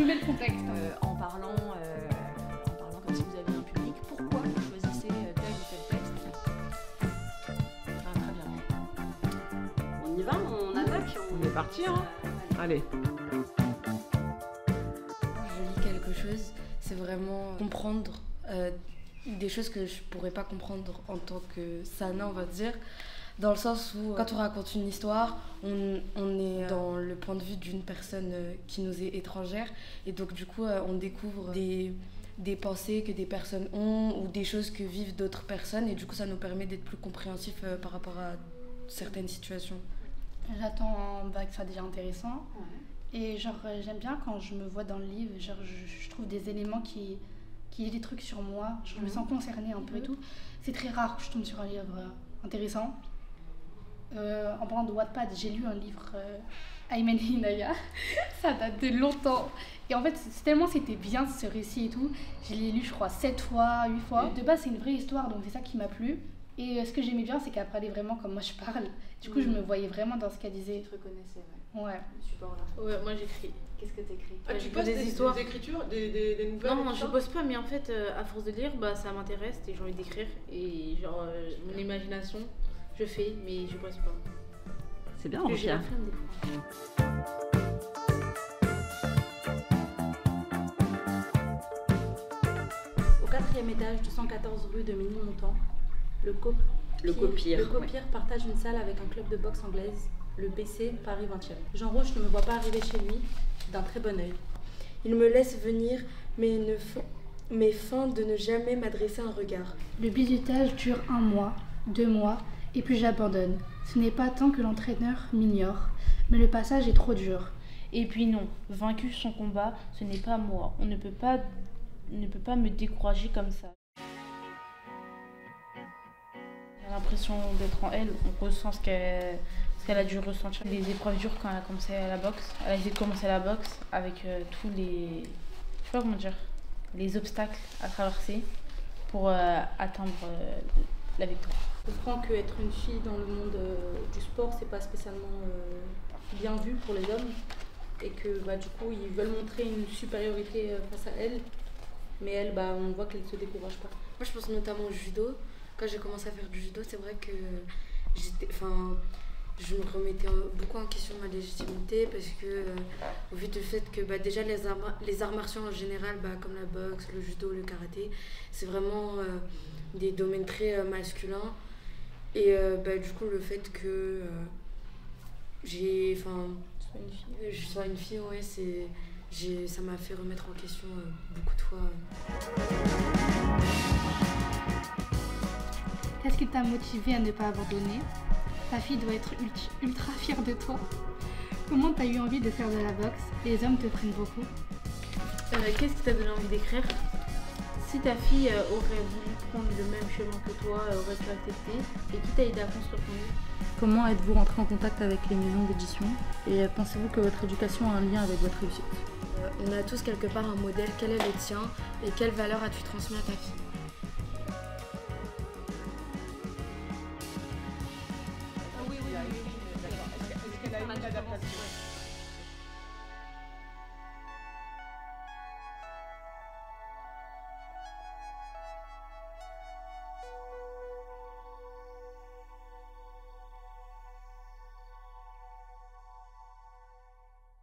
mets le contexte. En parlant comme si vous aviez un public, pourquoi vous choisissez tel ou tel texte? Ah, très bien. On y va, on attaque. On est parti, hein? Allez. Je lis quelque chose, c'est vraiment comprendre des choses que je pourrais pas comprendre en tant que Sana, on va dire. Dans le sens où, quand on raconte une histoire, on est dans le point de vue d'une personne qui nous est étrangère. Et donc, du coup, on découvre des pensées que des personnes ont ou des choses que vivent d'autres personnes. Et du coup, ça nous permet d'être plus compréhensifs par rapport à certaines situations. J'attends que ça soit déjà intéressant. Ouais. Et genre, j'aime bien quand je me vois dans le livre, genre, je trouve des éléments qui disent des trucs sur moi. Je me sens concernée un peu et tout. C'est très rare que je tombe sur un livre intéressant. En parlant de Wattpad, j'ai lu un livre Aymen Hinaya. Ça date de longtemps. Et en fait, tellement c'était bien ce récit et tout. Je l'ai lu, je crois, 7 fois, 8 fois. De base, c'est une vraie histoire, donc c'est ça qui m'a plu. Et ce que j'aimais bien, c'est qu'elle parlait vraiment comme moi je parle. Du coup, je me voyais vraiment dans ce qu'elle disait. Tu te reconnaissais, ouais. Super là. Ouais, moi j'écris. Qu'est-ce que t'écris? Tu postes des histoires, des écritures, des nouvelles? Non, je pose pas, mais en fait, à force de lire, bah, ça m'intéresse et j'ai envie d'écrire. Et genre, mon imagination, je fais, mais je pose pas. C'est bien, j'ai la flemme des fois. Au 4e étage du 114 rue de Ménilmontant, le Copire partage une salle avec un club de boxe anglaise, le BC Paris 20e. Jean Roche ne me voit pas arriver chez lui d'un très bon œil. Il me laisse venir, mais feint de ne jamais m'adresser un regard. Le bisutage dure 1 mois, 2 mois, et puis j'abandonne. Ce n'est pas tant que l'entraîneur m'ignore, mais le passage est trop dur. Et puis non, vaincu son combat, ce n'est pas moi. On ne peut pas me décourager comme ça. J'ai l'impression d'être en elle, on ressent ce qu'elle a dû ressentir. Les épreuves dures quand elle a commencé à la boxe. Elle a essayé de commencer la boxe avec tous les... Je sais pas comment dire, les obstacles à traverser pour atteindre la victoire. Je comprends qu'être une fille dans le monde du sport, c'est pas spécialement bien vu pour les hommes. Et que du coup, ils veulent montrer une supériorité face à elle. Mais elle, on voit qu'elle ne se décourage pas. Moi, je pense notamment au judo. Quand j'ai commencé à faire du judo, c'est vrai que je me remettais beaucoup en question ma légitimité parce que, au vu du fait que déjà les arts martiaux en général, comme la boxe, le judo, le karaté, c'est vraiment des domaines très masculins. Et du coup, le fait que je sois une fille, ouais, ça m'a fait remettre en question beaucoup de fois. Qu'est-ce qui t'a motivé à ne pas abandonner? Ta fille doit être ultra fière de toi. Comment t'as eu envie de faire de la boxe? Les hommes te prennent beaucoup. Qu'est-ce qui t'a donné envie d'écrire? Si ta fille aurait voulu prendre le même chemin que toi, aurais-tu accepté? Et qui t'a aidé à construire ton livre? Comment êtes-vous rentré en contact avec les maisons d'édition? Et pensez-vous que votre éducation a un lien avec votre réussite? On a tous quelque part un modèle. Quel est le tien? Et quelle valeur as-tu transmis à ta fille? Oui, d'accord. Est-ce qu'elle a eu une adaptation?